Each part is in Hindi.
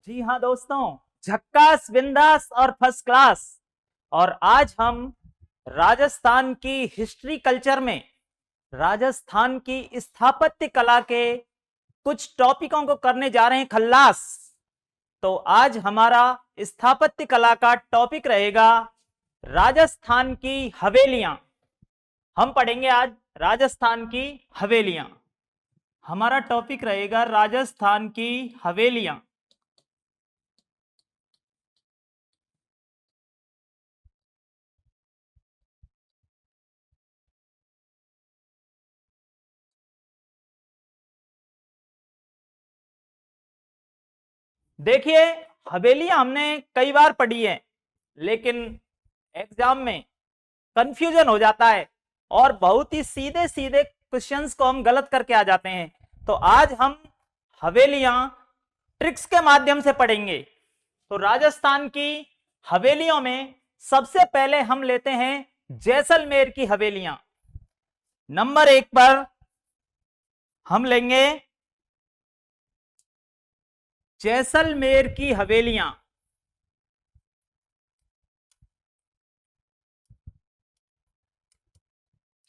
जी हाँ दोस्तों, झक्कास बिंदास और फर्स्ट क्लास। और आज हम राजस्थान की हिस्ट्री कल्चर में राजस्थान की स्थापत्य कला के कुछ टॉपिकों को करने जा रहे हैं खल्लास। तो आज हमारा स्थापत्य कला का टॉपिक रहेगा राजस्थान की हवेलियां। हम पढ़ेंगे आज राजस्थान की हवेलियां। हमारा टॉपिक रहेगा राजस्थान की हवेलियां। देखिए, हवेलियां हमने कई बार पढ़ी है, लेकिन एग्जाम में कंफ्यूजन हो जाता है और बहुत ही सीधे सीधे क्वेश्चंस को हम गलत करके आ जाते हैं। तो आज हम हवेलियां ट्रिक्स के माध्यम से पढ़ेंगे। तो राजस्थान की हवेलियों में सबसे पहले हम लेते हैं जैसलमेर की हवेलियां। नंबर 1 पर हम लेंगे जैसलमेर की हवेलियां।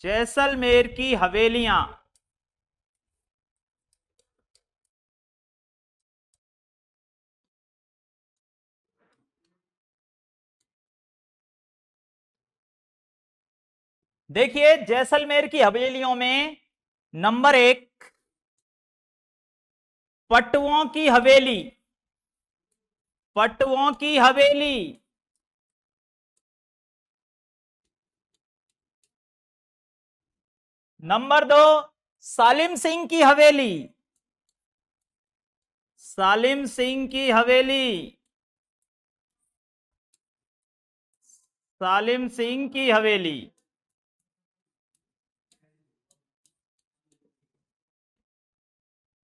जैसलमेर की हवेलियां देखिए, जैसलमेर की हवेलियों में नंबर 1 पटवों की हवेली। पटवों की हवेली। नंबर 2 सालिम सिंह की हवेली। सालिम सिंह की हवेली। सालिम सिंह की हवेली।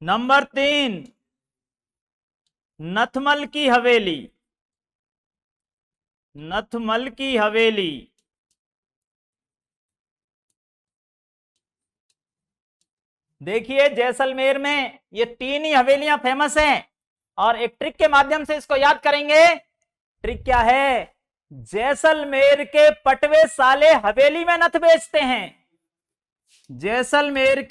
नंबर 3 नथमल की हवेली। नथमल की हवेली। देखिए, जैसलमेर में ये 3 ही हवेलियां फेमस हैं और एक ट्रिक के माध्यम से इसको याद करेंगे। ट्रिक क्या है? जैसलमेर के पटवे साले हवेली में नथ बेचते हैं। जैसलमेर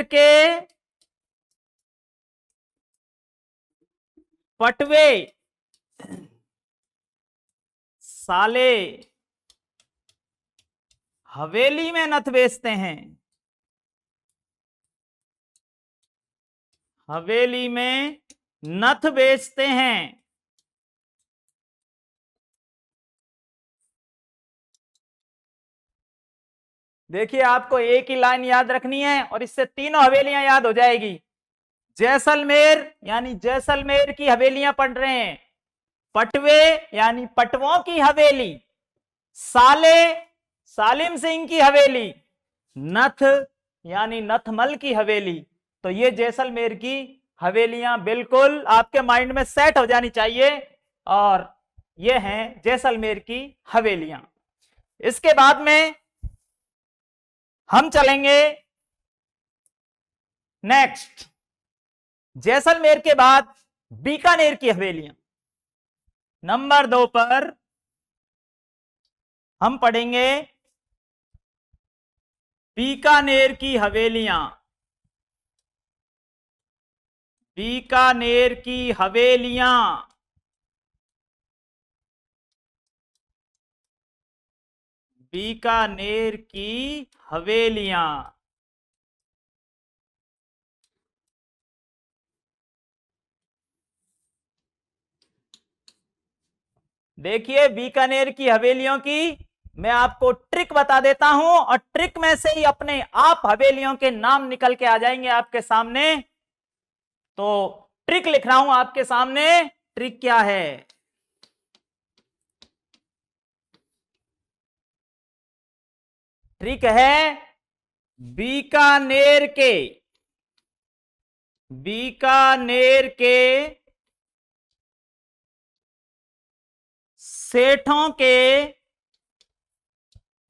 के पटवे साले हवेली में नथ बेचते हैं। हवेली में नथ बेचते हैं। देखिए, आपको एक ही लाइन याद रखनी है और इससे तीनों हवेलियां याद हो जाएगी। जैसलमेर यानी जैसलमेर की हवेलियां पढ़ रहे हैं। पटवे यानी पटवों की हवेली। साले सालिम सिंह की हवेली। नथ यानी नथमल की हवेली। तो ये जैसलमेर की हवेलियां बिल्कुल आपके माइंड में सेट हो जानी चाहिए और ये हैं जैसलमेर की हवेलियां। इसके बाद में हम चलेंगे नेक्स्ट। जैसलमेर के बाद बीकानेर की हवेलियां। नंबर 2 पर हम पढ़ेंगे बीकानेर की हवेलियां। बीकानेर की हवेलियां। बीकानेर की हवेलियां। देखिए, बीकानेर की हवेलियों की मैं आपको ट्रिक बता देता हूं और ट्रिक में से ही अपने आप हवेलियों के नाम निकल के आ जाएंगे आपके सामने। तो ट्रिक लिख रहा हूं आपके सामने। ट्रिक क्या है? ट्रिक है बीकानेर के बीकानेर के सेठों के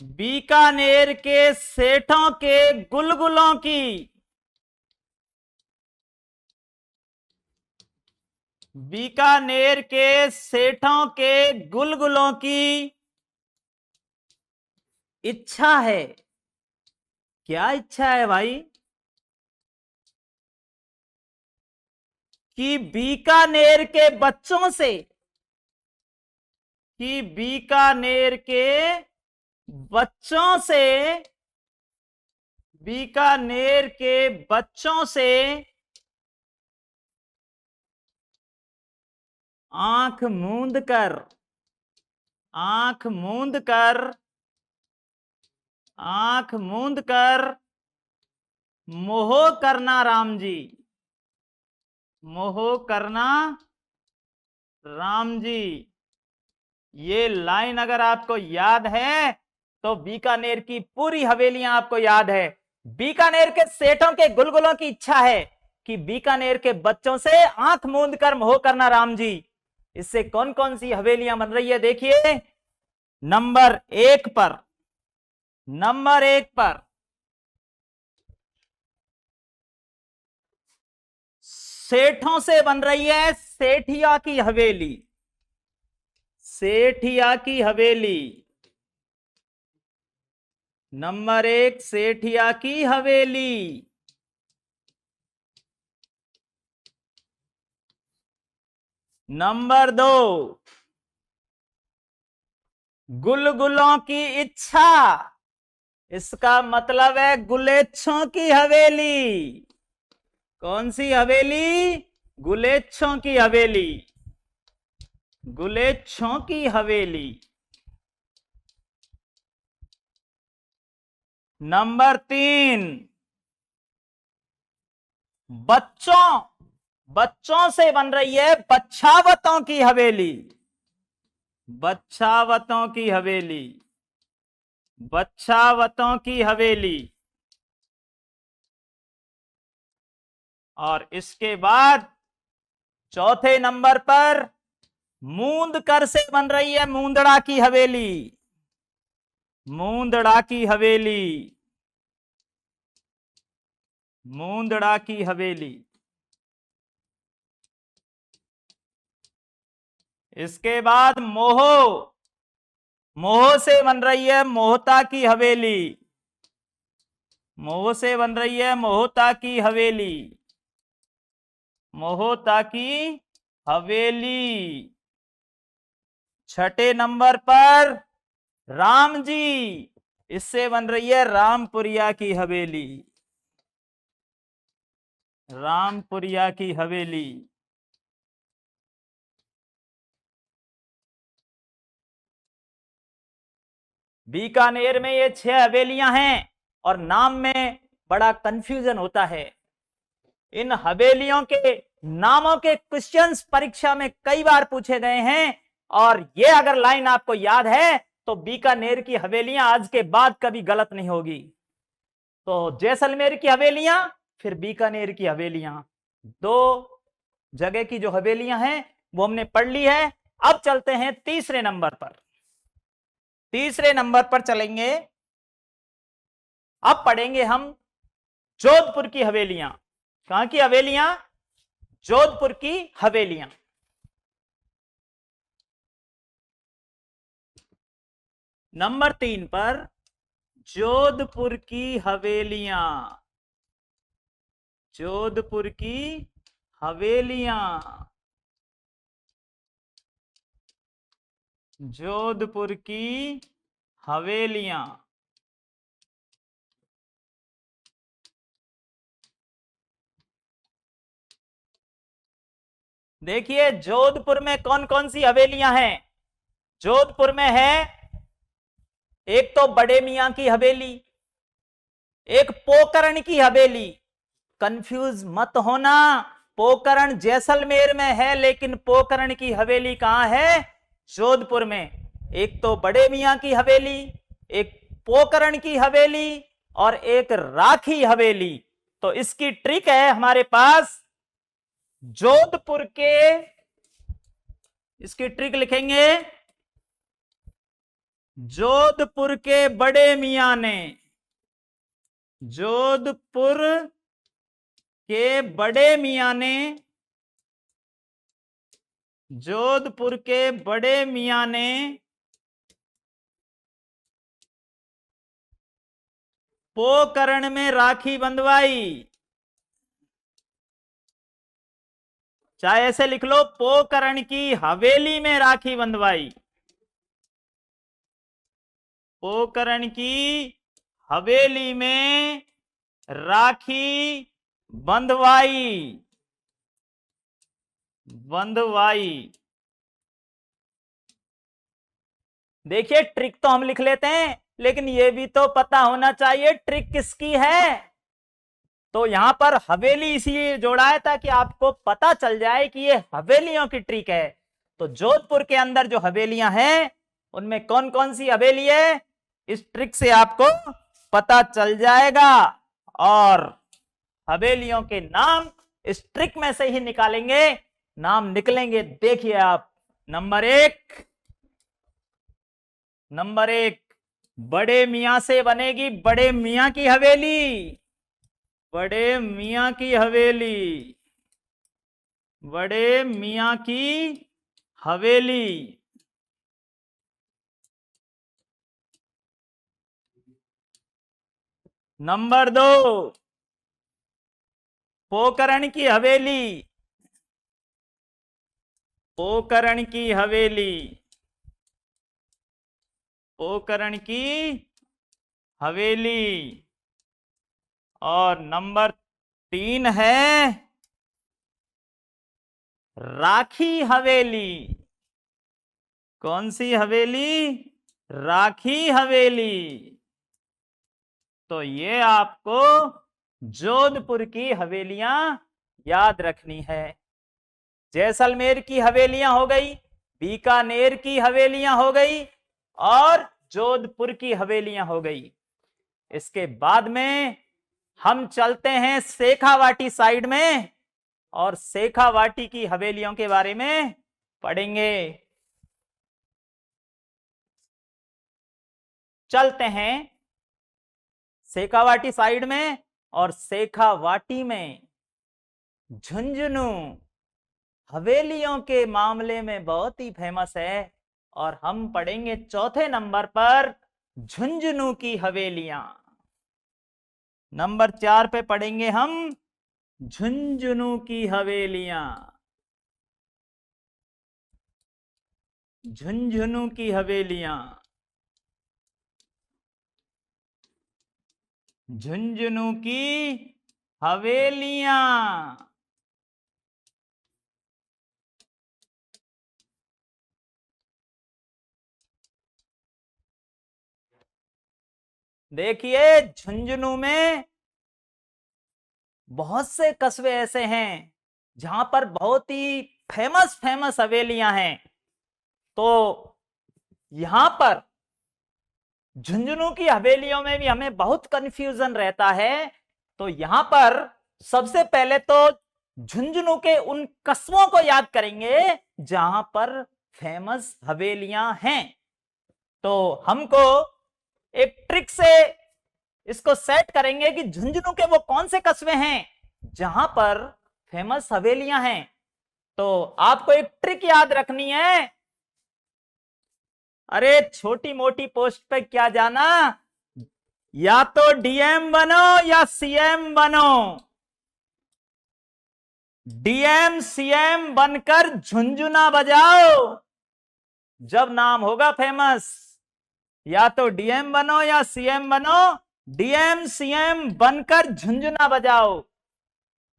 बीकानेर के सेठों के गुलगुलों की बीकानेर के सेठों के गुलगुलों की इच्छा है। क्या इच्छा है भाई? कि बीकानेर के बच्चों से, कि बीकानेर के बच्चों से, बीकानेर के बच्चों से आंख मूंद कर, आंख मूंद कर, आंख मूंद कर मोह करना राम जी, मोह करना राम जी। ये लाइन अगर आपको याद है तो बीकानेर की पूरी हवेलियां आपको याद है। बीकानेर के सेठों के गुलगुलों की इच्छा है कि बीकानेर के बच्चों से आंख मूंद कर मोह करना राम जी। इससे कौन कौन सी हवेलियां बन रही है देखिए। नंबर 1 पर, नंबर 1 पर सेठों से बन रही है सेठिया की हवेली, सेठिया की हवेली। नंबर 1 सेठिया की हवेली। नंबर 2 गुलगुलों की इच्छा, इसका मतलब है गुलेच्छों की हवेली। कौन सी हवेली? गुलेच्छों की हवेली, गुलेच्छों की हवेली। नंबर 3 बच्चों, बच्चों से बन रही है बच्छावतों की हवेली, बच्छावतों की हवेली, बच्छावतों की हवेली। और इसके बाद चौथे नंबर पर मूंदकर से बन रही है मूंदड़ा की हवेली, मूंदड़ा की हवेली, मूंदड़ा की हवेली। इसके बाद मोह, मोह से बन रही है मोहता की हवेली, मोह से बन रही है मोहता की हवेली, मोहता की हवेली। छठे नंबर पर राम जी, इससे बन रही है रामपुरिया की हवेली, रामपुरिया की हवेली। बीकानेर में ये 6 हवेलियां हैं और नाम में बड़ा कंफ्यूजन होता है। इन हवेलियों के नामों के क्वेश्चंस परीक्षा में कई बार पूछे गए हैं और ये अगर लाइन आपको याद है तो बीकानेर की हवेलियां आज के बाद कभी गलत नहीं होगी। तो जैसलमेर की हवेलियां, फिर बीकानेर की हवेलियां, 2 जगह की जो हवेलियां हैं वो हमने पढ़ ली है। अब चलते हैं तीसरे नंबर पर, तीसरे नंबर पर चलेंगे। अब पढ़ेंगे हम जोधपुर की हवेलियां। कहां की हवेलियां? जोधपुर की हवेलियां। नंबर 3 पर जोधपुर की हवेलियां, जोधपुर की हवेलियां, जोधपुर की हवेलियां। देखिए जोधपुर में कौन कौन सी हवेलियां हैं। जोधपुर में है एक तो बड़े मियां की हवेली, एक पोकरण की हवेली। कंफ्यूज मत होना, पोकरण जैसलमेर में है लेकिन पोकरण की हवेली कहां है? जोधपुर में। एक तो बड़े मियां की हवेली, एक पोकरण की हवेली और एक राखी हवेली। तो इसकी ट्रिक है हमारे पास। जोधपुर के, इसकी ट्रिक लिखेंगे, जोधपुर के बड़े मियां ने, जोधपुर के बड़े मियां ने जोधपुर के बड़े मियां ने पोकरण में राखी बंधवाई। चाहे ऐसे लिख लो, पोकरण की हवेली में राखी बंधवाई। पोकरण की हवेली में राखी बंधवाई। देखिए, ट्रिक तो हम लिख लेते हैं, लेकिन यह भी तो पता होना चाहिए ट्रिक किसकी है। तो यहां पर हवेली इसलिए जोड़ा है ताकि आपको पता चल जाए कि ये हवेलियों की ट्रिक है। तो जोधपुर के अंदर जो हवेलियां हैं उनमें कौन कौन सी हवेली है, इस ट्रिक से आपको पता चल जाएगा। और हवेलियों के नाम इस ट्रिक में से ही निकालेंगे, नाम निकलेंगे। देखिए आप, नंबर एक बड़े मियां से बनेगी बड़े मियां की हवेली। बड़े मियां की हवेली, बड़े मियां की हवेली। नंबर 2, पोकरण की हवेली। पोकरण की हवेली, पोकरण की हवेली। और नंबर 3 है राखी हवेली। कौन सी हवेली? राखी हवेली। तो ये आपको जोधपुर की हवेलियां याद रखनी है। जैसलमेर की हवेलियां हो गई, बीकानेर की हवेलियां हो गई, और जोधपुर की हवेलियां हो गई। इसके बाद में हम चलते हैं शेखावाटी साइड में, और शेखावाटी की हवेलियों के बारे में पढ़ेंगे। चलते हैं शेखावाटी साइड में, और शेखावाटी में झुंझुनू हवेलियों के मामले में बहुत ही फेमस है। और हम पढ़ेंगे चौथे नंबर पर झुंझुनू की हवेलियां। नंबर 4 पे पढ़ेंगे हम झुंझुनू की हवेलियां। झुंझुनू की हवेलियां, झुंझुनू की हवेलियां। देखिए, झुंझुनू में बहुत से कस्बे ऐसे हैं जहां पर बहुत ही फेमस फेमस हवेलियां हैं। तो यहां पर झुंझुनू की हवेलियों में भी हमें बहुत कंफ्यूजन रहता है। तो यहां पर सबसे पहले तो झुंझुनू के उन कस्बों को याद करेंगे जहां पर फेमस हवेलियां हैं। तो हमको एक ट्रिक से इसको सेट करेंगे कि झुंझुनू के वो कौन से कस्बे हैं जहां पर फेमस हवेलियां हैं। तो आपको एक ट्रिक याद रखनी है। अरे छोटी मोटी पोस्ट पे क्या जाना, या तो डीएम बनो या सीएम बनो। डीएम सीएम बनकर झुंझुना बजाओ जब नाम होगा फेमस। या तो डीएम बनो या सीएम बनो, डीएम सीएम बनकर झुंझुना बजाओ।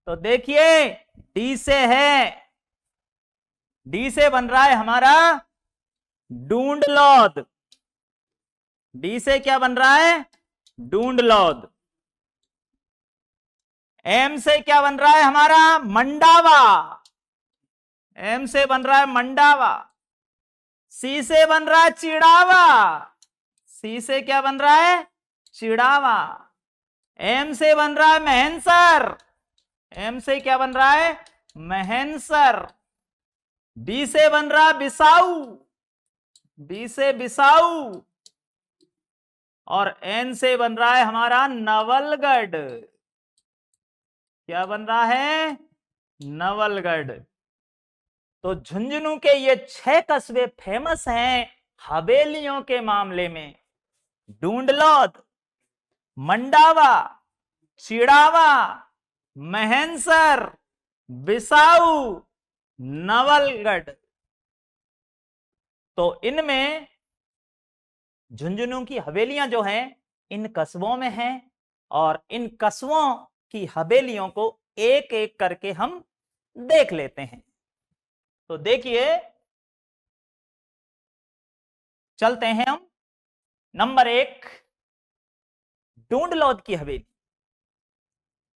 तो देखिए, डी से है, डी से बन रहा है हमारा डूंडलौद। डी से क्या बन रहा है? डूंडलौद। एम से क्या बन रहा है हमारा? मंडावा। एम से बन रहा है मंडावा। सी से बन रहा है चिड़ावा। सी से क्या बन रहा है? चिड़ावा। एम से बन रहा है महेंसर। एम से क्या बन रहा है? महेंसर। बी से बन रहा है बिसाऊ। बी से बिसाऊ। और एन से बन रहा है हमारा नवलगढ़। क्या बन रहा है? नवलगढ़। तो झुंझुनू के ये 6 कस्बे फेमस हैं हवेलियों के मामले में। डूंडलौद, मंडावा, चिड़ावा, महेंसर, बिसाऊ, नवलगढ़। तो इनमें झुंझुनू की हवेलियां जो हैं इन कस्बों में हैं, और इन कस्बों की हवेलियों को एक एक करके हम देख लेते हैं। तो देखिए, चलते हैं हम। नंबर 1, डूंडलौद की हवेली।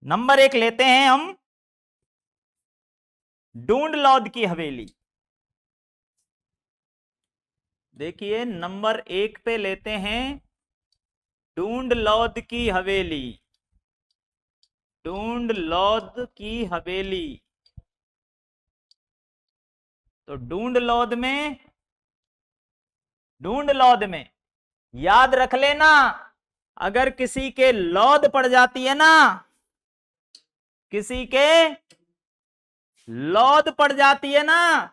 नंबर 1 लेते हैं हम डूंडलौद की हवेली। देखिए, नंबर 1 पे लेते हैं डूंडलौद की हवेली। डूंडलौद की हवेली। तो डूंडलौद में याद रख लेना, अगर किसी के लौद पड़ जाती है ना, किसी के लौद पड़ जाती है ना,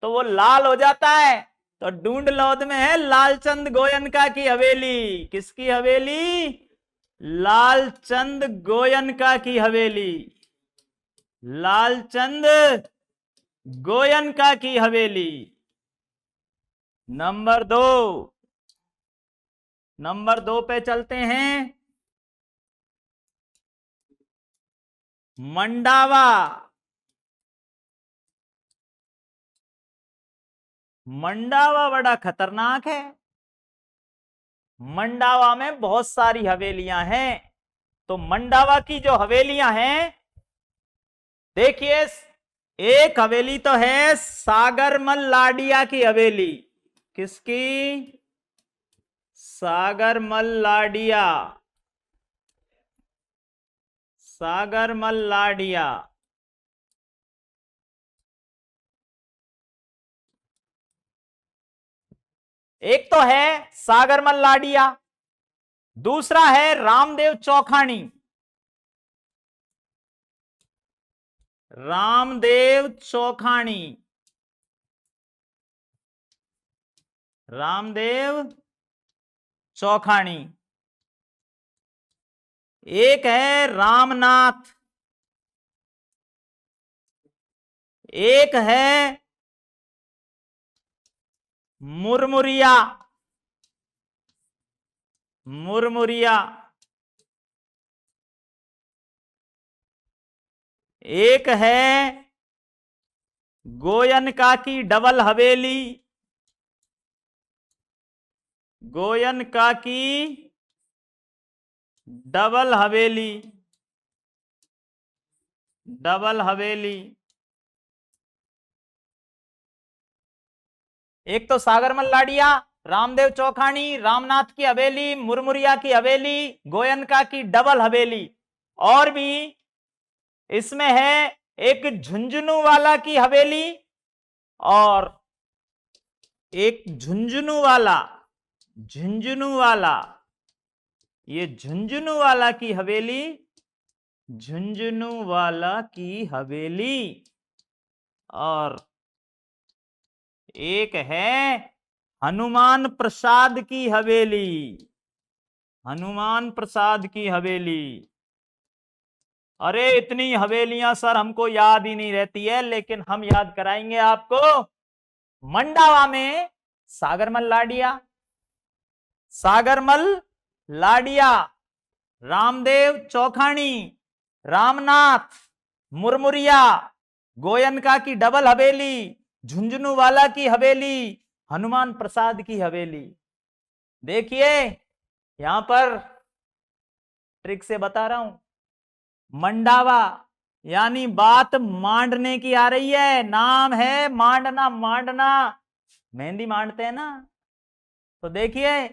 तो वो लाल हो जाता है। तो डूंडलौद में है लालचंद गोयनका की हवेली। किसकी हवेली? लालचंद गोयनका की हवेली। लालचंद गोयनका की हवेली। नंबर 2 पे चलते हैं। मंडावा। मंडावा बड़ा खतरनाक है। मंडावा में बहुत सारी हवेलियां हैं। तो मंडावा की जो हवेलियां हैं, देखिए, एक हवेली तो है सागरमल लाडिया की हवेली। किसकी? सागरमल लाडिया। सागरमल लाडिया। एक तो है सागरमल लाडिया, दूसरा है रामदेव चौखानी। रामदेव चौखानी। रामदेव चौखानी। एक है रामनाथ। एक है मुरमुरिया। मुरमुरिया। एक है गोयनका की डबल हवेली। गोयनका की डबल हवेली। डबल हवेली। एक तो सागरमल लाडिया, रामदेव चौखानी, रामनाथ की हवेली, मुरमुरिया की हवेली, गोयनका की डबल हवेली। और भी इसमें है एक झुंझुनू वाला की हवेली, और एक झुंझुनू वाला। झुंझुनू वाला, ये झुंझुनू वाला की हवेली। झुंझुनू वाला की हवेली। और एक है हनुमान प्रसाद की हवेली। हनुमान प्रसाद की हवेली। अरे इतनी हवेलियां सर हमको याद ही नहीं रहती है, लेकिन हम याद कराएंगे आपको। मंडावा में सागरमल लाडिया। सागरमल लाडिया, रामदेव चौखानी, रामनाथ, मुरमुरिया, गोयनका की डबल हवेली, झुंझुनू वाला की हवेली, हनुमान प्रसाद की हवेली। देखिए, यहां पर ट्रिक से बता रहा हूं, मंडावा यानी बात मांडने की आ रही है। नाम है मांडना। मांडना, मेहंदी मांडते हैं ना, तो देखिए,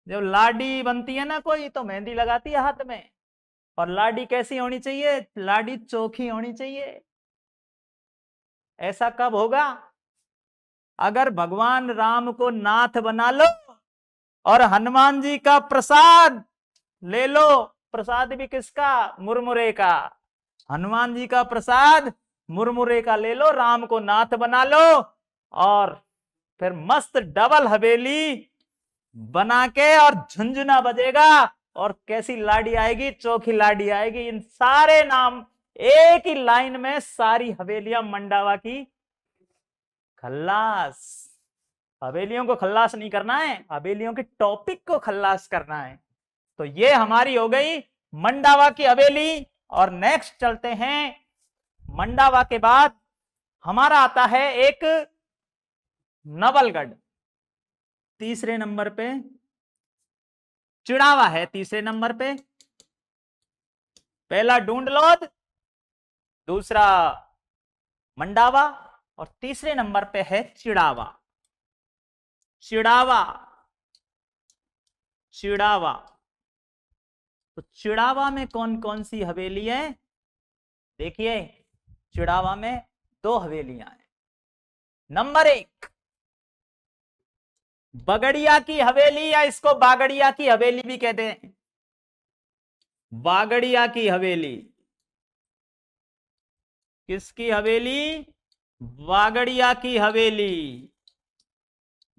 जब लाडी बनती है ना कोई, तो मेहंदी लगाती है हाथ में। और लाडी कैसी होनी चाहिए? लाडी चोखी होनी चाहिए। ऐसा कब होगा? अगर भगवान राम को नाथ बना लो और हनुमान जी का प्रसाद ले लो। प्रसाद भी किसका? मुरमुरे का। हनुमान जी का प्रसाद मुरमुरे का ले लो, राम को नाथ बना लो, और फिर मस्त डबल हवेली बना के और झुंझुना बजेगा और कैसी लाडी आएगी, चोखी लाडी आएगी। इन सारे नाम एक ही लाइन में, सारी हवेलियां मंडावा की खल्लास। हवेलियों को खल्लास नहीं करना है, हवेलियों के टॉपिक को खल्लास करना है। तो ये हमारी हो गई मंडावा की हवेली। और नेक्स्ट चलते हैं, मंडावा के बाद हमारा आता है एक नवलगढ़, तीसरे नंबर पे चिड़ावा है, तीसरे नंबर पे। पहला ढूंढलोद, दूसरा मंडावा, और तीसरे नंबर पे है चिड़ावा। चिड़ावा, चिड़ावा। तो चिड़ावा में कौन कौन सी हवेली है? देखिए, चिड़ावा में 2 हवेलियां हैं। नंबर 1 बगड़िया की हवेली, या इसको बागड़िया की हवेली भी कहते हैं। बागड़िया की हवेली। किसकी हवेली? बागड़िया की हवेली।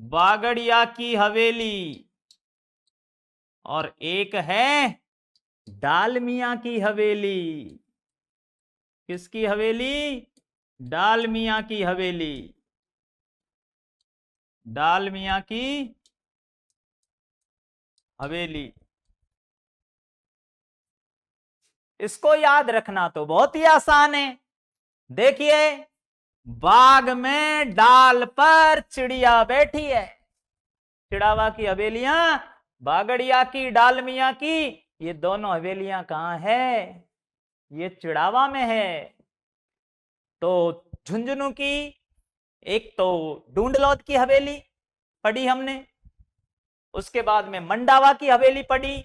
बागड़िया की हवेली। और एक है डालमिया की हवेली। किसकी हवेली? डालमिया की हवेली। डालमिया की हवेली। इसको याद रखना तो बहुत ही आसान है। देखिए, बाग में डाल पर चिड़िया बैठी है। चिड़ावा की हवेलियां, बागड़िया की, डालमिया की, ये दोनों हवेलियां कहां है? ये चिड़ावा में है। तो झुंझुनू की एक तो ढूंढलोद की हवेली पढ़ी हमने, उसके बाद में मंडावा की हवेली पढ़ी,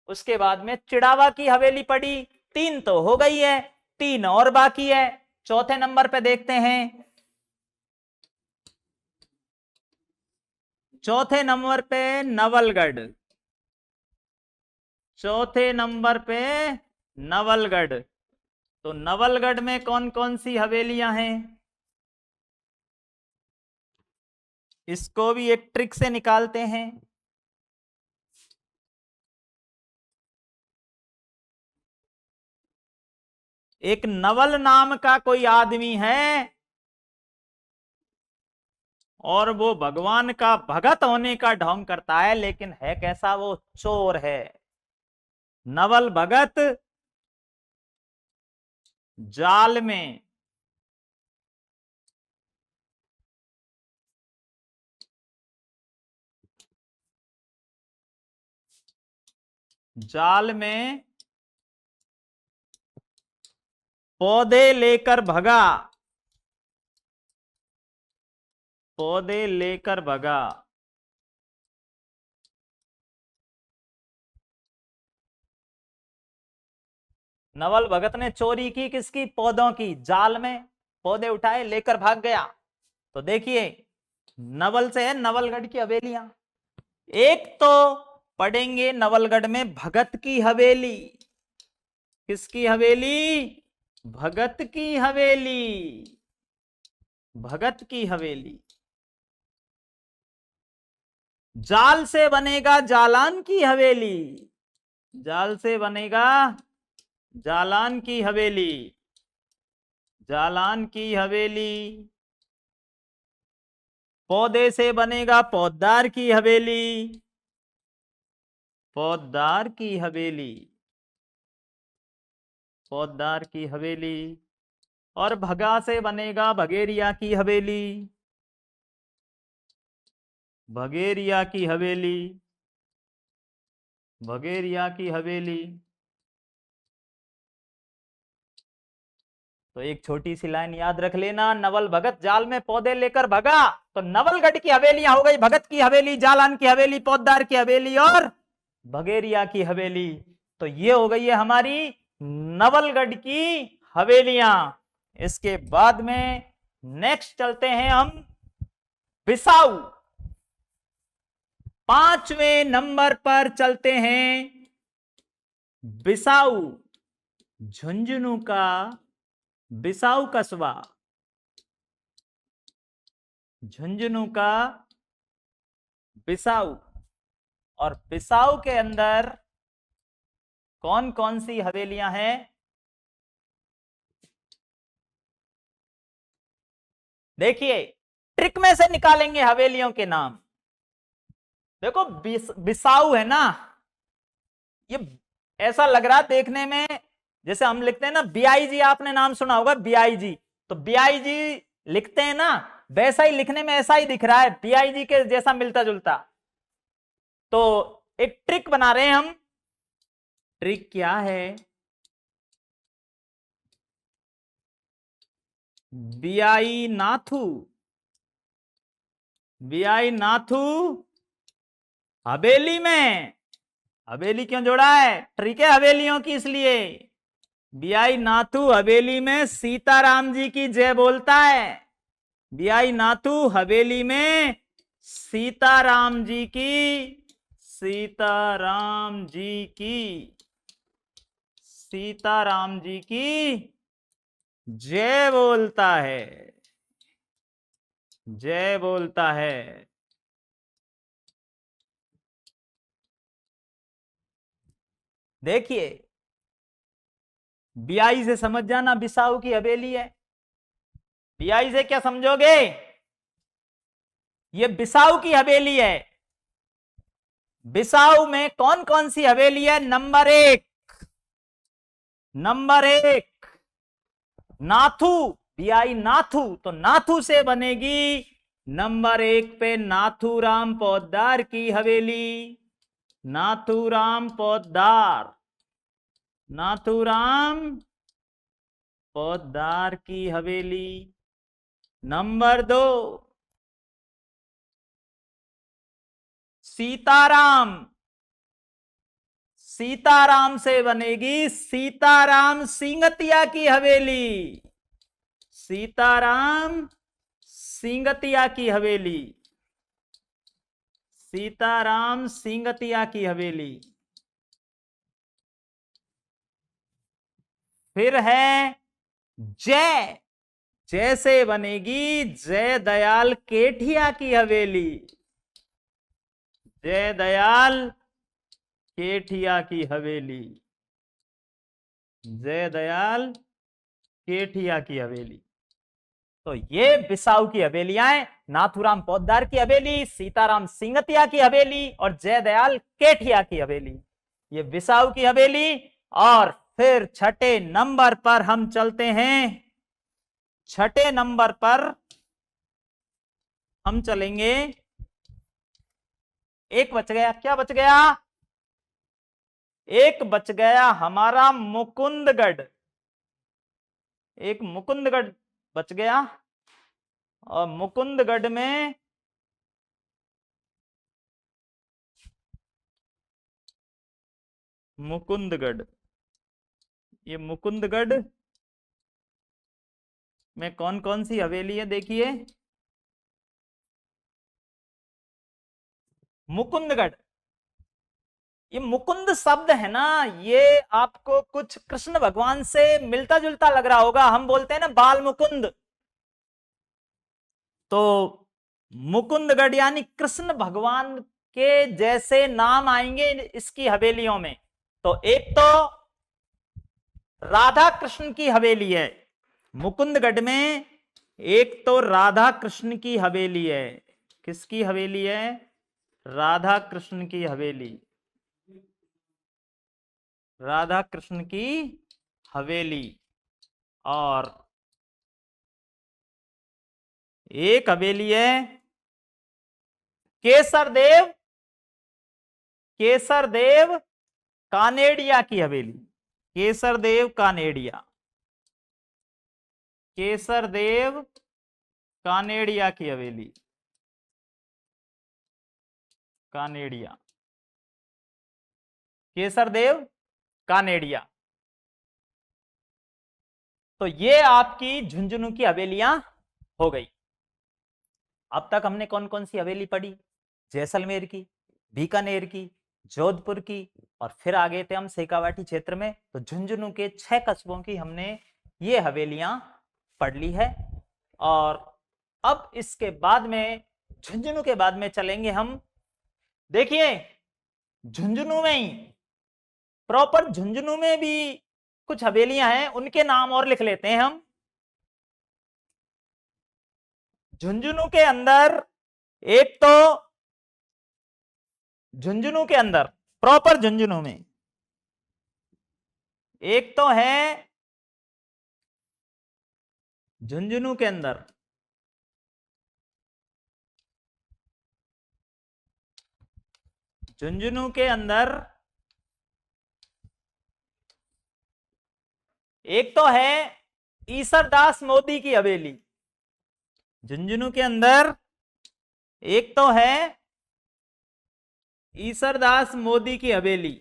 उसके बाद में चिड़ावा की हवेली पढ़ी। 3 तो हो गई है, 3 और बाकी है। चौथे नंबर पे देखते हैं। चौथे नंबर पे नवलगढ़। चौथे नंबर पे नवलगढ़। तो नवलगढ़ में कौन कौन सी हवेलियां हैं? इसको भी एक ट्रिक से निकालते हैं। एक नवल नाम का कोई आदमी है, और वो भगवान का भगत होने का ढोंग करता है, लेकिन है कैसा? वो चोर है। नवल भगत जाल में पौधे लेकर भगा। पौधे लेकर भगा। नवल भगत ने चोरी की, किसकी? पौधों की। जाल में पौधे उठाए, लेकर भाग गया। तो देखिए, नवल से है नवलगढ़ की हवेलियां। एक तो पढ़ेंगे नवलगढ़ में भगत की हवेली। किसकी हवेली? भगत की हवेली। भगत की हवेली। जाल से बनेगा जालान की हवेली। जाल से बनेगा जालान की हवेली। जालान की हवेली। पौधे से बनेगा पौधदार की हवेली। पौधदार की हवेली। पौधदार की हवेली। और भगा से बनेगा भगेरिया की हवेली। भगेरिया की हवेली। भगेरिया की हवेली। तो एक छोटी सी लाइन याद रख लेना, नवल भगत जाल में पौधे लेकर भगा। तो नवलगढ़ की हवेलियां हो गई भगत की हवेली, जालान की हवेली, पौधदार की हवेली और भगेरिया की हवेली। तो ये हो गई है हमारी नवलगढ़ की हवेलियां। इसके बाद में नेक्स्ट चलते हैं हम बिसाऊ। 5वें नंबर पर चलते हैं बिसाऊ, झुंझुनू का बिसाऊ कस्बा, झुंझुनू का बिसाऊ। और बिसाऊ के अंदर कौन कौन सी हवेलियां हैं? देखिए, ट्रिक में से निकालेंगे हवेलियों के नाम। देखो बिसाऊ है ना, ये ऐसा लग रहा देखने में जैसे हम लिखते हैं ना बीआईजी, आपने नाम सुना होगा बीआईजी, तो बीआईजी लिखते हैं ना, वैसा ही लिखने में ऐसा ही दिख रहा है, बीआईजी के जैसा मिलता जुलता। तो एक ट्रिक बना रहे हैं हम। ट्रिक क्या है? बीआई नाथू, बीआई नाथू हवेली में। हवेली क्यों जोड़ा है? ट्रिक है हवेलियों की, इसलिए बीआई नाथू हवेली में सीताराम जी की जय बोलता है। बीआई नाथू हवेली में सीताराम जी की, सीताराम जी की, सीताराम जी की जय बोलता है, जय बोलता है। देखिए, बीआई से समझ जाना बिसाऊ की हवेली है। बीआई से क्या समझोगे? ये बिसाऊ की हवेली है। बिसाऊ में कौन कौन सी हवेली है? नंबर एक, नंबर एक नाथू, बीआई नाथू, तो नाथू से बनेगी नंबर एक पे नाथूराम पोद्दार की हवेली। नाथूराम पोद्दार, नाथूराम पोद्दार की हवेली। नंबर दो सीताराम, सीताराम से बनेगी सीताराम सिंगतिया की हवेली। सीताराम सिंगतिया की हवेली, सीताराम सिंगतिया की हवेली। फिर है जय, जय से बनेगी जय दयाल केठिया की हवेली। जय दयाल केठिया की हवेली, जय दयाल केठिया की हवेली। तो ये बिसाऊ की हवेलियां हैं, नाथूराम पोद्दार की हवेली, सीताराम सिंगतिया की हवेली और जयदयाल केठिया की हवेली। ये बिसाऊ की हवेली। और फिर छठे नंबर पर हम चलते हैं। छठे नंबर पर हम चलेंगे। एक बच गया, क्या बच गया? एक बच गया हमारा मुकुंदगढ़, एक मुकुंदगढ़ बच गया। और मुकुंदगढ़ में मुकुंदगढ़, ये मुकुंदगढ़ में कौन कौन सी हवेली है? देखिए, मुकुंदगढ़, ये मुकुंद शब्द है ना, ये आपको कुछ कृष्ण भगवान से मिलता जुलता लग रहा होगा। हम बोलते हैं ना बाल मुकुंद, तो मुकुंदगढ़ यानी कृष्ण भगवान के जैसे नाम आएंगे इसकी हवेलियों में। तो एक तो राधा कृष्ण की हवेली है मुकुंदगढ़ में, एक तो राधा कृष्ण की हवेली है। किसकी हवेली है? राधा कृष्ण की हवेली, राधा कृष्ण की हवेली। और एक हवेली है केसर देव, केसर देव कानेडिया की हवेली। केसर देव कानेडिया, केसर देव कानेडिया की हवेली, कानेडिया, केसर देव कानेडिया। तो ये आपकी झुंझुनू की हवेलियां हो गई। अब तक हमने कौन कौन सी हवेली पढ़ी? जैसलमेर की, बीकानेर की, जोधपुर की, और फिर आ गए थे हम शेखावाटी क्षेत्र में। तो झुंझुनू के 6 कस्बों की हमने ये हवेलियां पढ़ ली है। और अब इसके बाद में झुंझुनू के बाद में चलेंगे हम। देखिए झुंझुनू में ही प्रॉपर झुंझुनू में भी कुछ हवेलियां हैं, उनके नाम और लिख लेते हैं हम। झुंझुनू के अंदर एक तो झुंझुनू के अंदर प्रॉपर झुंझुनू में एक तो है झुंझुनू के अंदर झुंझुनू के अंदर एक तो है ईसरदास मोदी की हवेली। झुंझुनू के अंदर एक तो है ईसरदास मोदी की हवेली।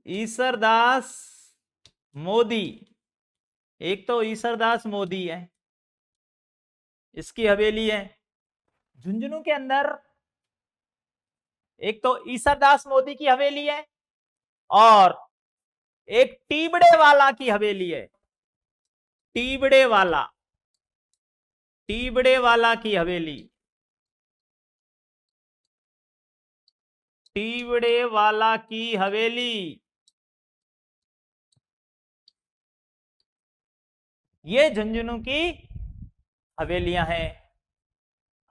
ईसरदास मोदी, एक तो ईसरदास मोदी है, इसकी हवेली है झुंझुनू के अंदर। एक तो ईसरदास मोदी की हवेली है और एक टीबड़े वाला की हवेली है। टीबड़े वाला, टीबड़े वाला की हवेली, टीबड़े वाला की हवेली। ये झुंझुनू की हवेलियां हैं।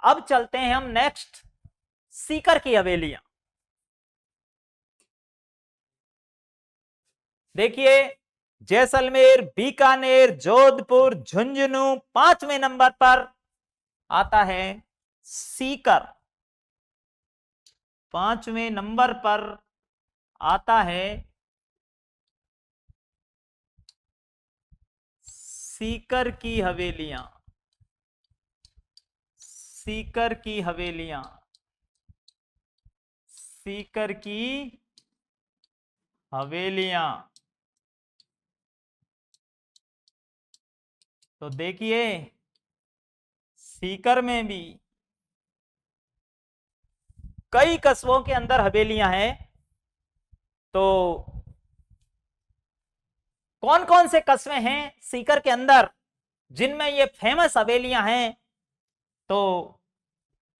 अब चलते हैं हम नेक्स्ट सीकर की हवेलियां। देखिए जैसलमेर, बीकानेर, जोधपुर, झुंझुनू, 5वें नंबर पर आता है सीकर। 5वें नंबर पर आता है सीकर की हवेलियां। सीकर की हवेलियां, सीकर की हवेलियां। तो देखिए सीकर में भी कई कस्बों के अंदर हवेलियां हैं। तो कौन कौन से कस्बे हैं सीकर के अंदर जिनमें ये फेमस हवेलियां हैं, तो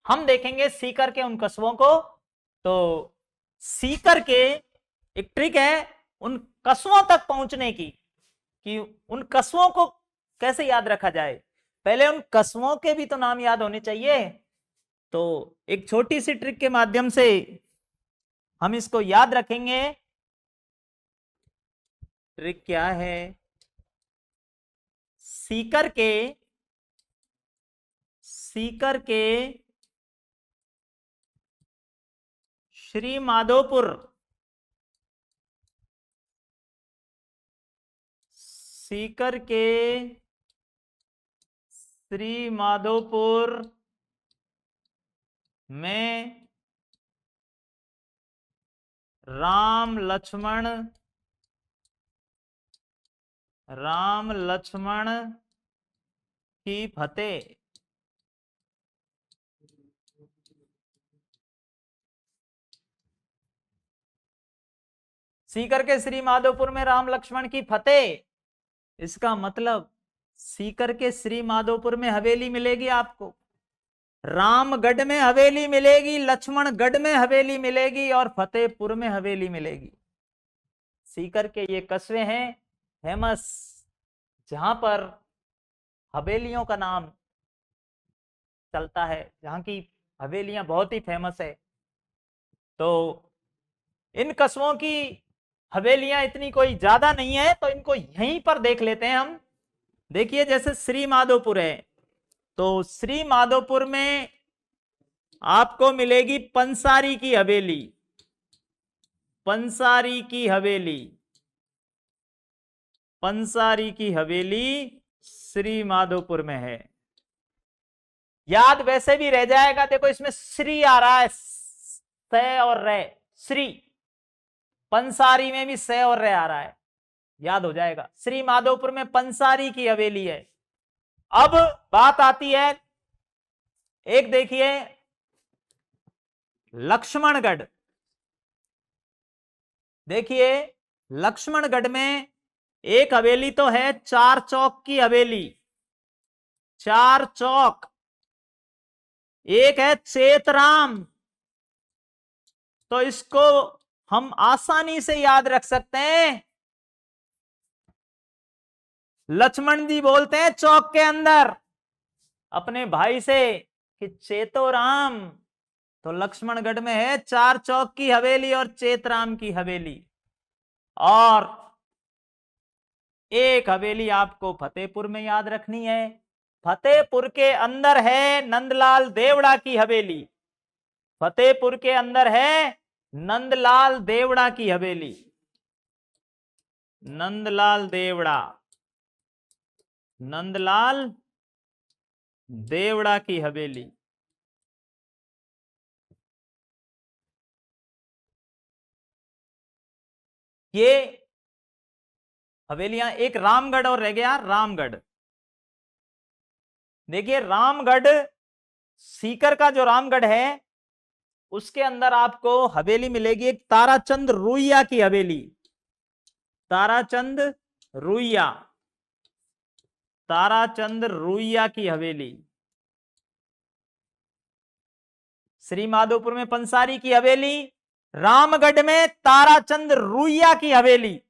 हम देखेंगे सीकर के उन कस्बों को। तो सीकर के एक ट्रिक है उन कस्बों तक पहुंचने की, कि उन कस्बों को कैसे याद रखा जाए। पहले उन कस्बों के भी तो नाम याद होने चाहिए। तो एक छोटी सी ट्रिक के माध्यम से हम इसको याद रखेंगे। ट्रिक क्या है? सीकर के श्री माधोपुर, सीकर के श्री माधोपुर में राम लक्ष्मण की फतेह। सीकर के श्री माधोपुर में राम लक्ष्मण की फतेह, इसका मतलब सीकर के श्री माधोपुर में हवेली मिलेगी आपको, रामगढ़ में हवेली मिलेगी, लक्ष्मणगढ़ में हवेली मिलेगी और फतेहपुर में हवेली मिलेगी। सीकर के ये कस्बे हैं फेमस, जहां पर हवेलियों का नाम चलता है, जहां की हवेलियां बहुत ही फेमस है। तो इन कस्बों की हवेलियां इतनी कोई ज्यादा नहीं है, तो इनको यहीं पर देख लेते हैं हम। देखिए जैसे श्री माधोपुर है, तो श्री माधोपुर में आपको मिलेगी पंसारी की हवेली। पंसारी की हवेली, पंसारी की हवेली श्री माधोपुर में है। याद वैसे भी रह जाएगा, देखो इसमें श्री आ रहा है, स और रे, श्री। पंसारी में भी स और रे आ रहा है, याद हो जाएगा। श्री माधोपुर में पंसारी की हवेली है। अब बात आती है, एक देखिए लक्ष्मणगढ़। देखिए लक्ष्मणगढ़ में एक हवेली तो है चार चौक की हवेली, चार चौक। एक है चेतराम, तो इसको हम आसानी से याद रख सकते हैं। लक्ष्मण जी बोलते हैं चौक के अंदर अपने भाई से कि चेतोराम, तो लक्ष्मणगढ़ में है चार चौक की हवेली और चेतराम की हवेली। और एक हवेली आपको फतेहपुर में याद रखनी है। फतेहपुर के अंदर है नंदलाल देवड़ा की हवेली। फतेहपुर के अंदर है नंदलाल देवड़ा की हवेली। नंदलाल देवड़ा, नंदलाल देवड़ा की हवेली। ये हवेलियां, एक रामगढ़ और रह गया, रामगढ़। देखिए रामगढ़, सीकर का जो रामगढ़ है उसके अंदर आपको हवेली मिलेगी एक ताराचंद रुइया की हवेली। ताराचंद रुइया, ताराचंद रुइया की हवेली। श्री माधोपुर में पंसारी की हवेली, रामगढ़ में ताराचंद रुइया की हवेली।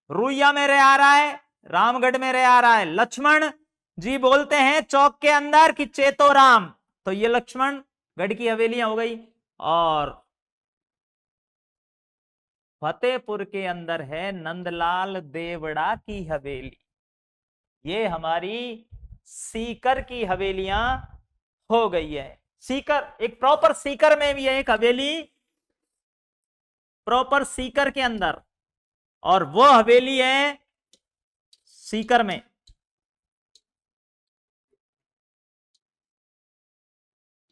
रुइया में रह आ रहा है, रामगढ़ में रह आ रहा है। लक्ष्मण जी बोलते हैं चौक के अंदर कि चेतोराम, तो ये लक्ष्मण गढ़ की हवेलियां हो गई। और फतेहपुर के अंदर है नंदलाल देवड़ा की हवेली। ये हमारी सीकर की हवेलियां हो गई है। सीकर, एक प्रॉपर सीकर में भी है एक हवेली, प्रॉपर सीकर के अंदर, और वो हवेली है सीकर में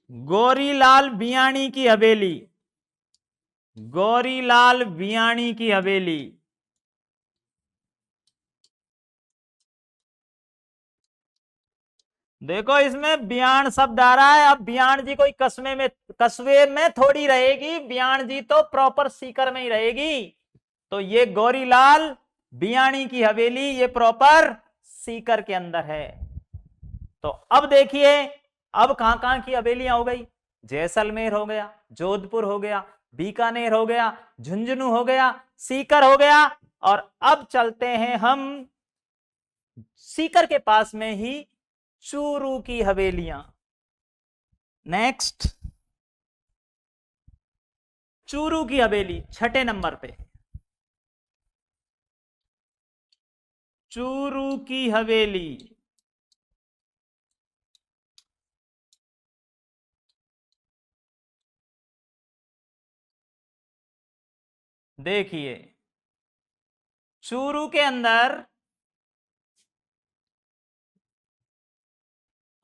गौरीलाल बियाणी की हवेली। गौरीलाल बियाणी की हवेली। देखो इसमें बियाण शब्द आ रहा है। अब बियाण जी कोई कस्बे में थोड़ी रहेगी, बियाण जी तो प्रॉपर सीकर में ही रहेगी। तो ये गौरीलाल बियाणी की हवेली ये प्रॉपर सीकर के अंदर है। तो अब देखिए अब कहां की हवेलियां हो गई। जैसलमेर हो गया, जोधपुर हो गया, बीकानेर हो गया, झुंझुनू हो गया, सीकर हो गया। और अब चलते हैं हम सीकर के पास में ही चूरू की हवेलियां। नेक्स्ट, चूरू की हवेली छठे नंबर पे। चूरू की हवेली, देखिए चूरू के अंदर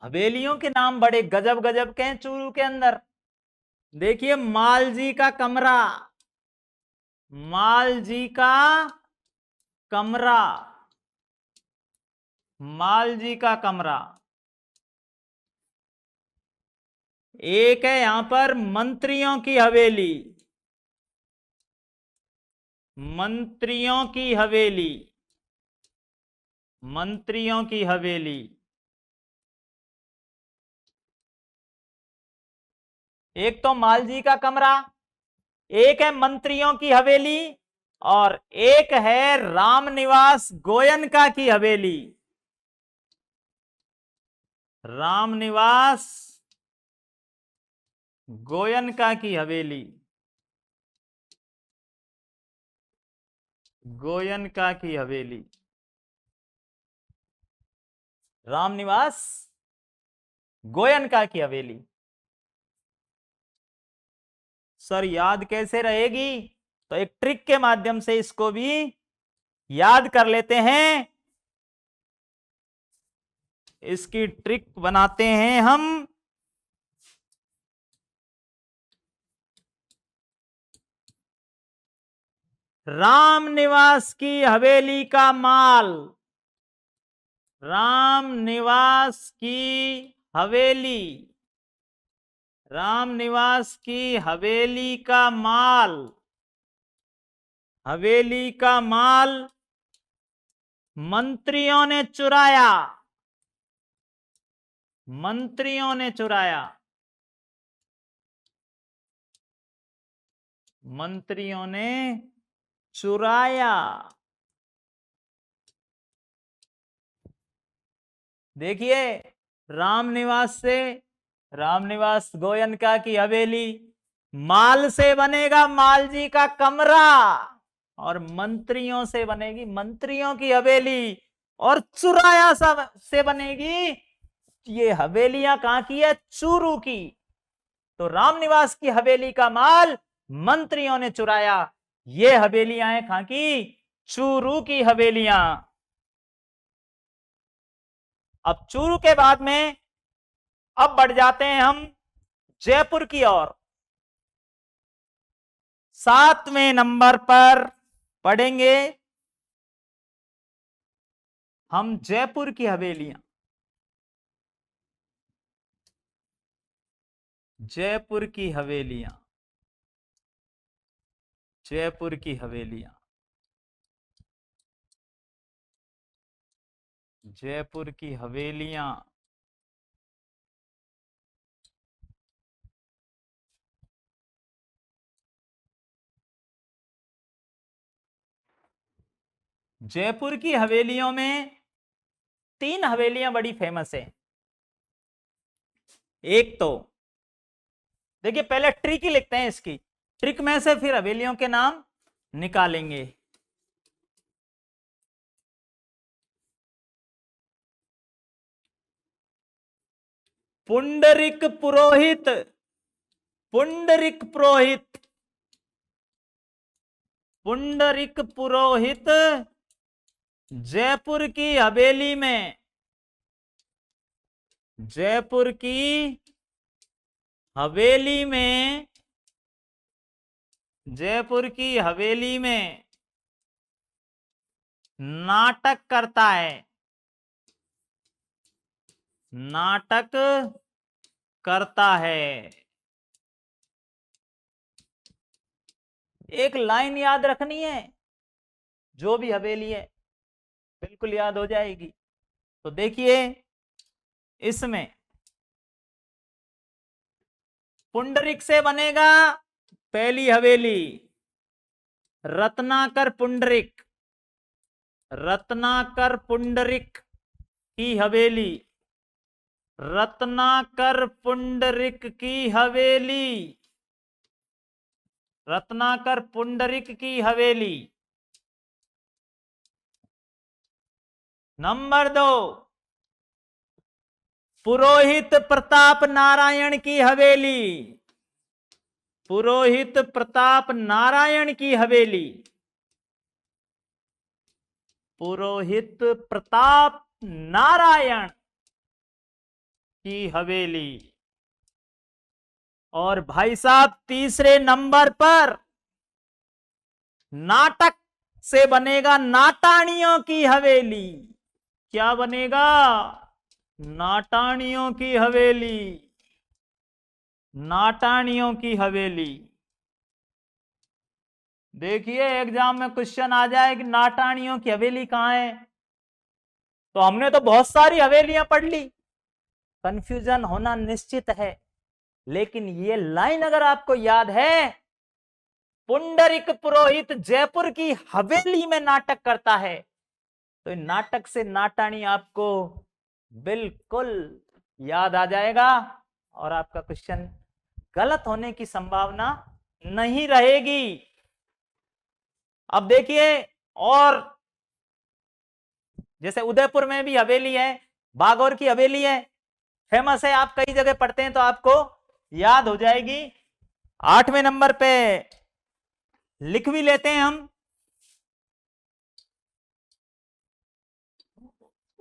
हवेलियों के नाम बड़े गजब गजब के हैं चूरू के अंदर। देखिए मालजी का कमरा, मालजी का कमरा, मालजी का कमरा। एक है यहां पर मंत्रियों की हवेली, मंत्रियों की हवेली, मंत्रियों की हवेली। एक तो मालजी का कमरा, एक है मंत्रियों की हवेली, और एक है रामनिवास गोयनका की हवेली। रामनिवास गोयनका की हवेली, गोयनका की हवेली। रामनिवास गोयनका की हवेली। सर याद कैसे रहेगी? तो एक ट्रिक के माध्यम से इसको भी याद कर लेते हैं। इसकी ट्रिक बनाते हैं हम। रामनिवास की हवेली का माल, रामनिवास की हवेली, रामनिवास की हवेली का माल, हवेली का माल मंत्रियों ने चुराया, मंत्रियों ने चुराया, मंत्रियों ने चुराया। देखिए, रामनिवास से, रामनिवास गोयनका की हवेली, माल से बनेगा माल जी का कमरा, और मंत्रियों से बनेगी मंत्रियों की हवेली, और चुराया सब से बनेगी, ये हवेलियां कहां की है? चूरू की। तो रामनिवास की हवेली का माल मंत्रियों ने चुराया। ये हवेलियां हैं कहां की? चूरू की हवेलियां। अब चूरू के बाद में अब बढ़ जाते हैं हम जयपुर की ओर। 7वें नंबर पर पढ़ेंगे हम जयपुर की हवेलियां। जयपुर की हवेलियां, जयपुर की हवेलियां, जयपुर की हवेलियां। जयपुर की हवेलियों में 3 हवेलियां बड़ी फेमस है। एक तो देखिए, पहले ट्रिक ही लिखते हैं इसकी, ट्रिक में से फिर हवेलियों के नाम निकालेंगे। पुंडरिक पुरोहित, पुंडरिक पुरोहित, पुंडरिक पुरोहित जयपुर की हवेली में, जयपुर की हवेली में, जयपुर की हवेली में नाटक करता है, नाटक करता है। एक लाइन याद रखनी है, जो भी हवेली है बिल्कुल याद हो जाएगी। तो देखिए, इसमें पुंडरिक से बनेगा पहली हवेली रत्नाकर पुंडरिक, रत्नाकर पुंडरिक की हवेली, रत्नाकर पुंडरिक की हवेली, रत्नाकर पुंडरिक की हवेली। नंबर 2, पुरोहित प्रताप नारायण की हवेली, पुरोहित प्रताप नारायण की हवेली, पुरोहित प्रताप नारायण की हवेली। और भाई साहब, तीसरे नंबर पर नाटक से बनेगा नाटाणियों की हवेली। क्या बनेगा? नाटाणियों की हवेली, नाटाणियों की हवेली। देखिए, एग्जाम में क्वेश्चन आ जाए कि नाटाणियों की हवेली कहां है, तो हमने तो बहुत सारी हवेलियां पढ़ ली, कंफ्यूजन होना निश्चित है। लेकिन ये लाइन अगर आपको याद है, पुंडरिक पुरोहित जयपुर की हवेली में नाटक करता है, तो नाटक से नाटाणी आपको बिल्कुल याद आ जाएगा और आपका क्वेश्चन गलत होने की संभावना नहीं रहेगी। अब देखिए, और जैसे उदयपुर में भी हवेली है, बागौर की हवेली है, फेमस है, आप कई जगह पढ़ते हैं तो आपको याद हो जाएगी। 8वें नंबर पे लिख भी लेते हैं हम,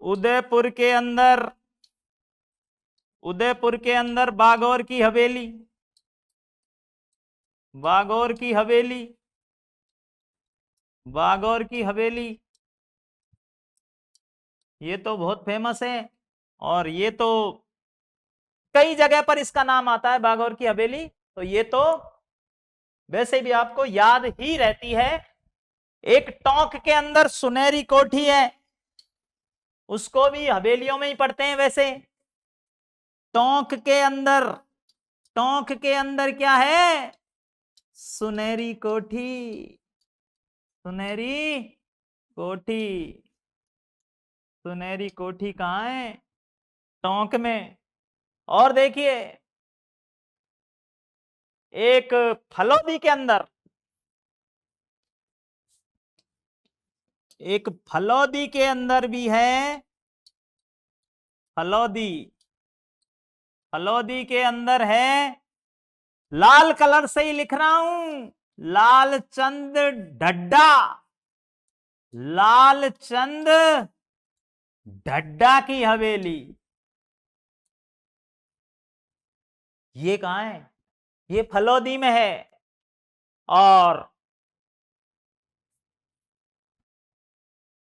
उदयपुर के अंदर, उदयपुर के अंदर बागौर की हवेली, बागौर की हवेली, बागौर की हवेली, ये तो बहुत फेमस है और ये तो कई जगह पर इसका नाम आता है बागौर की हवेली, तो ये तो वैसे भी आपको याद ही रहती है। एक टोंक के अंदर सुनहरी कोठी है, उसको भी हवेलियों में ही पढ़ते हैं वैसे। टोंक के अंदर क्या है? सुनहरी कोठी, सुनहरी कोठी। सुनहरी कोठी कहाँ है? टोंक में। और देखिए एक फलौदी के अंदर, एक फलौदी के अंदर भी है। फलौदी, फलौदी के अंदर है, लाल कलर से ही लिख रहा हूं, लालचंद ढड्डा। लालचंद ढड्डा की हवेली। ये कहां है? ये फलौदी में है। और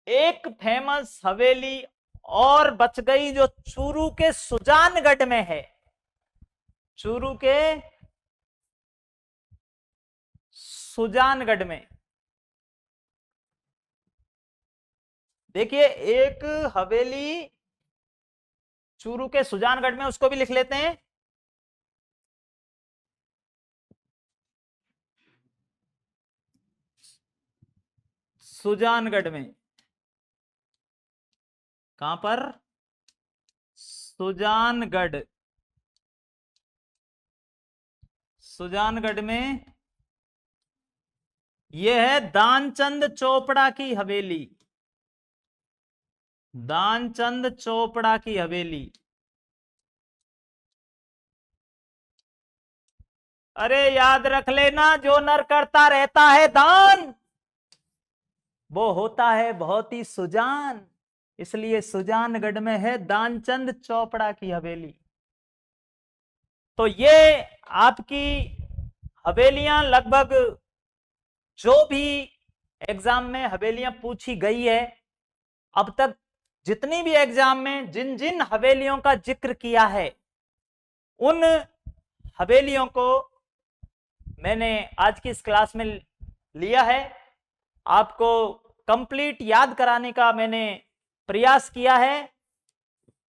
एक फेमस हवेली और बच गई जो चूरू के सुजानगढ़ में है। चूरू के सुजानगढ़ में। देखिए एक हवेली चूरू के सुजानगढ़ में, उसको भी लिख लेते हैं। सुजानगढ़ में। कहां पर? सुजानगढ़। सुजानगढ़ में यह है दानचंद चोपड़ा की हवेली। दानचंद चोपड़ा की हवेली। अरे याद रख लेना, जो नर करता रहता है दान, वो होता है बहुत ही सुजान। इसलिए सुजानगढ़ में है दानचंद चोपड़ा की हवेली। तो ये आपकी हवेलियां लगभग जो भी एग्जाम में हवेलियां पूछी गई है अब तक, जितनी भी एग्जाम में जिन जिन हवेलियों का जिक्र किया है, उन हवेलियों को मैंने आज की इस क्लास में लिया है। आपको कंप्लीट याद कराने का मैंने प्रयास किया है।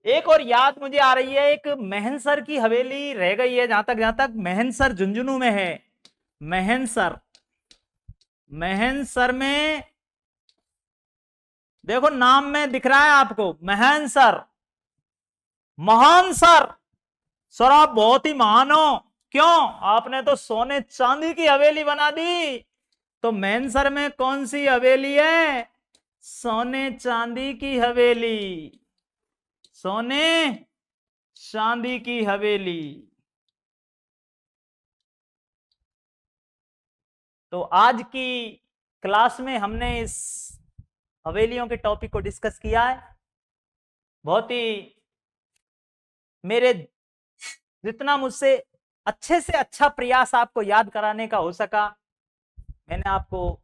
एक और याद मुझे आ रही है, एक महनसर की हवेली रह गई है, जहां तक महनसर झुंझुनू में है। महनसर, महनसर में देखो नाम में दिख रहा है आपको, महनसर, महान सर। सर आप बहुत ही महान हो। क्यों? आपने तो सोने चांदी की हवेली बना दी। तो महनसर में कौन सी हवेली है? सोने चांदी की हवेली। सोने चांदी की हवेली। तो आज की क्लास में हमने इस हवेलियों के टॉपिक को डिस्कस किया है। बहुत ही मेरे जितना मुझसे अच्छे से अच्छा प्रयास आपको याद कराने का हो सका, मैंने आपको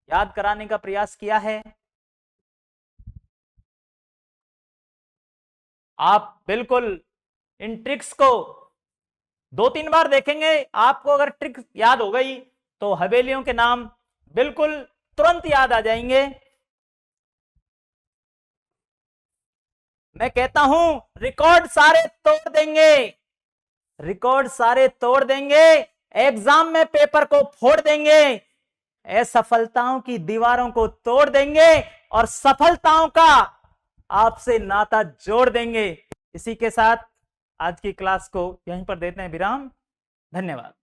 याद कराने का प्रयास किया है। आप बिल्कुल इन ट्रिक्स को 2-3 बार देखेंगे, आपको अगर ट्रिक याद हो गई तो हवेलियों के नाम बिल्कुल तुरंत याद आ जाएंगे। मैं कहता हूं रिकॉर्ड सारे तोड़ देंगे, रिकॉर्ड सारे तोड़ देंगे, एग्जाम में पेपर को फोड़ देंगे, असफलताओं की दीवारों को तोड़ देंगे और सफलताओं का आपसे नाता जोड़ देंगे। इसी के साथ आज की क्लास को यहीं पर देते हैं विराम। धन्यवाद।